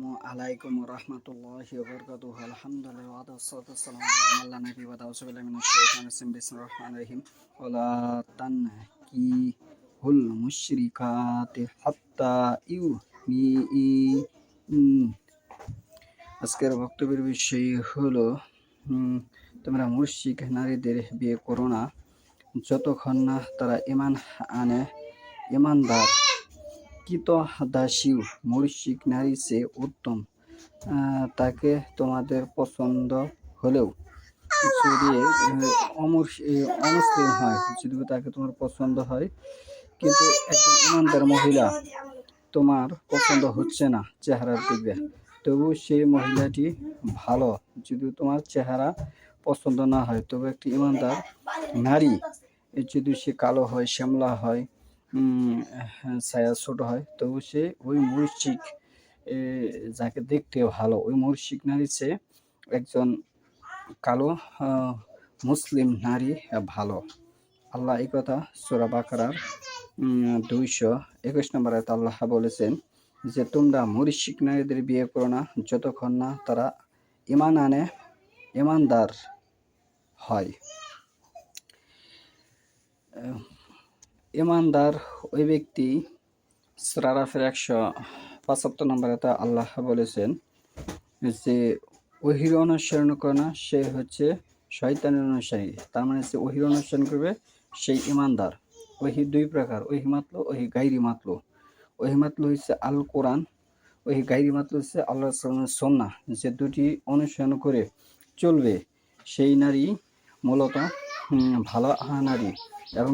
আলাইকুম রহমতুল্লাহি ওয়া বারাকাতুহু আলহামদুলিল্লাহ ওয়া সাল্লাতু ওয়াসসালামু আলা মান লা নাবিয়্যা বা'দাহু বিসমিল্লাহি মিনাশ শাইতানির রাজিম বিসমিল্লাহির রহমানির রহিম ওয়ালা তানকিহুল মুশরিকাতি হাত্তা ইউমিন। আজকের বক্তব্যের বিষয় হলো তোমরা মুশরিক নারীদের বিয়ে করো না যতক্ষণ না তারা ঈমান আনে। ঈমানদার দাসী মুশরিক নারী চেয়ে উত্তম। তাকে তোমাদের পছন্দ হলেও যদি অমুসলিম হয়, যদি তাকে তোমার পছন্দ হয় কিন্তু একজন ঈমানদার মহিলা তোমার পছন্দ হচ্ছে না চেহারার দিকে, তবু সেই মহিলাটি ভালো। যদি তোমার চেহারা পছন্দ না হয় তবু একটি ঈমানদার নারী, যদি সে কালো হয়, শ্যামলা হয়, ছায়া ছোট হয়, তবু সে ওই মুশরিক যাকে দেখতে ভালো, ওই মুশরিক নারী চেয়ে একজন কালো মুসলিম নারী ভালো। আল্লাহ এই কথা সূরা বাকারার 221 নম্বর আয়াতে আল্লাহ বলেছেন যে তোমরা মুশরিক নারীদের বিয়ে করো না যতক্ষণ না তারা ঈমান আনে, ঈমানদার হয়। ঈমানদার ওই ব্যক্তি সূরা আরাফের 175 নম্বর আয়াতে আল্লাহ বলেছেন যে ওহীর অনুসরণ করে না সে হচ্ছে শয়তানের অনুসারী। তার মানে সে ওহীর অনুসরণ করবে সেই ঈমানদার। ওহী দুই প্রকার, ওহী মাতলু, ওহী গায়রি মাতলু। ওহী মাতলু হচ্ছে আল কোরআন, ওহী গায়রি মাতলু হচ্ছে আল্লাহ রাসূলের সুন্নাহ। যে দুটি অনুসরণ করে চলবে সেই নারী মূলত ভালো নারী, এবং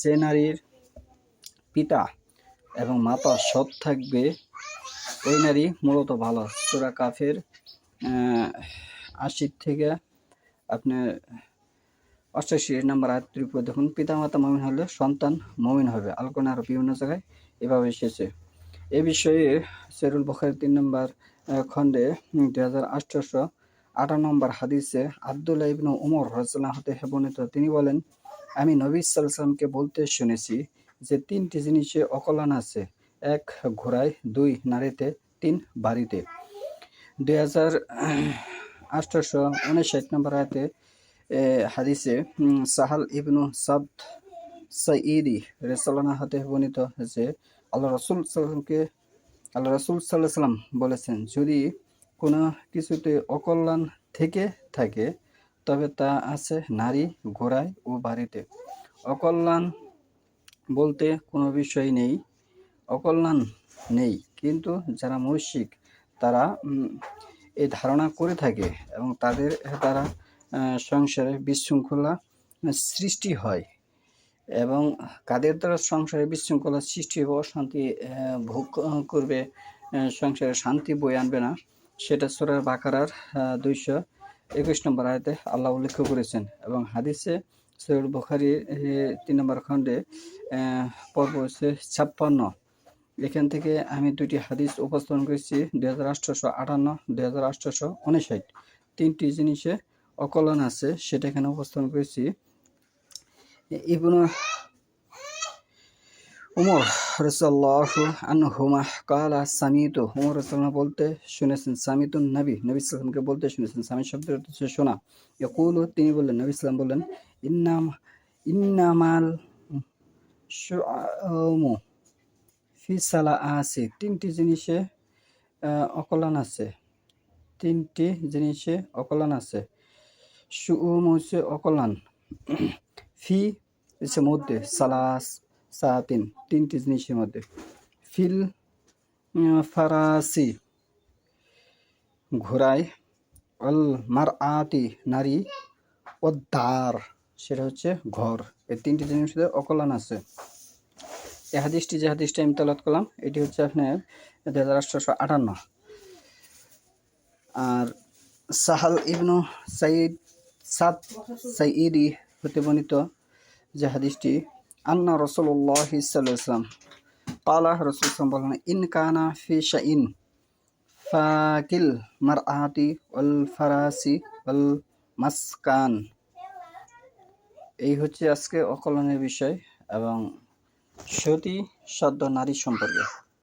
যে নারীর পিতা এবং মাতা সৎ থাকবে ওই নারী মূলত ভালো। সূরা কাফের 80 থেকে আপনার 88 নম্বর আয়াতের উপর দেখুন, পিতা মাতা মুমিন হলে সন্তান মুমিন হবে। আল কোরআন আরও বিভিন্ন জায়গায় এভাবে এসেছে। এ বিষয়ে সহিহুল বুখারী 3 নম্বর খণ্ডে 2858 নম্বর হাদিসে আব্দুল্লাহ ইবনে উমর রাদিয়াল্লাহু আনহু বর্ণিত, তিনি বলেন, আমি নবী সাল্লাল্লাহু আলাইহি ওয়াসাল্লামকে বলতে শুনেছি যে 3টি জিনিসে অকল্যাণ আছে: 1 ঘোড়ায়, 2 নারীতে, 3 বাড়িতে। 2859 নম্বর আয়াতে হাদিসে সাহাল ইবনু সাদ সাঈদী রাদিয়াল্লাহু আনহু হতে বর্ণিত যে আল্লাহ রাসূল সাল্লাল্লাহু আলাইহি ওয়াসাল্লাম বলেছেন, যদি কোনো কিছুতে অকল্যাণ থেকে থাকে তবে তা আছে নারী, ঘোড়ায় ও বাড়িতে। অকল্যাণ বলতে কোনো বিষয় নেই, অকল্যাণ নেই, কিন্তু যারা মুশরিক তারা এই ধারণা করে থাকে এবং তাদের দ্বারা সংসারে বিশৃঙ্খলা সৃষ্টি হয়। এবং কাদের দ্বারা সংসারে বিশৃঙ্খলা সৃষ্টি হবে, অশান্তি ভোগ করবে, সংসারে শান্তি বয়ে আনবে না, সেটা সূরা বাকারার 221 নম্বর আয়াতে আল্লাহ উল্লেখ করেছেন। এবং হাদিসে সহিহুল বুখারী 3 নম্বর খণ্ডে পর্ব হচ্ছে 56। এখান থেকে আমি 2টি হাদিস উপস্থাপন করেছি, 2858, 2859। 3টি জিনিসে অকল্যাণ আছে সেটা এখানে উপস্থাপন করেছি। ইবনু উমর রাদিয়াল্লাহু আনহুমা ক্বালা সামিতু, উমর রাদিয়াল্লাহু বলতে শুনেছেন, সামিতুন নবী সাল্লাল্লাহু আলাইহি ওয়াসাল্লামকে বলতে শুনেছেন। সামি শব্দের অর্থ হচ্ছে শোনা। ইয়াকুলু, তিনি বললেন, নবী সাল্লাল্লাহু বললেন, ইন্নামাল শুআমু ফি সালাসি, 3টি জিনিসে অকল্যাণ আছে। 3টি জিনিসে অকল্যাণ আছে। শুউম হচ্ছে অকল্যাণ, ফি হচ্ছে মধ্যে, সালাসাতিন 3টি জিনিসের মধ্যে, ফিল ফারাসি ঘোড়ায়, অল মারআতি নারী, ও দার সেটা হচ্ছে ঘর। এই 3টি জিনিসের অকল্যাণ আছে। এই হাদিসটি, যে হাদিসটি আমি তেলাওয়াত করলাম, এটি হচ্ছে আপনার 2858। আর সাহাল ইবনু সাদ সাঈদী হতে বর্ণিত যে হাদিসটি, আন্না রাসূলুল্লাহ সাল্লাল্লাহু আলাইহি ওয়াসাল্লাম ক্বালা, রাসূল সাল্লাল্লাহু আলাইহি ওয়াসাল্লাম বলেন, ইন কানা ফি শাইইন ফাকিল মারআতি ওয়াল ফারাসি ওয়াল মাসকান। এই হচ্ছে আজকে অকল্যাণের বিষয় এবং সতী সদ্য নারী সম্পর্কে।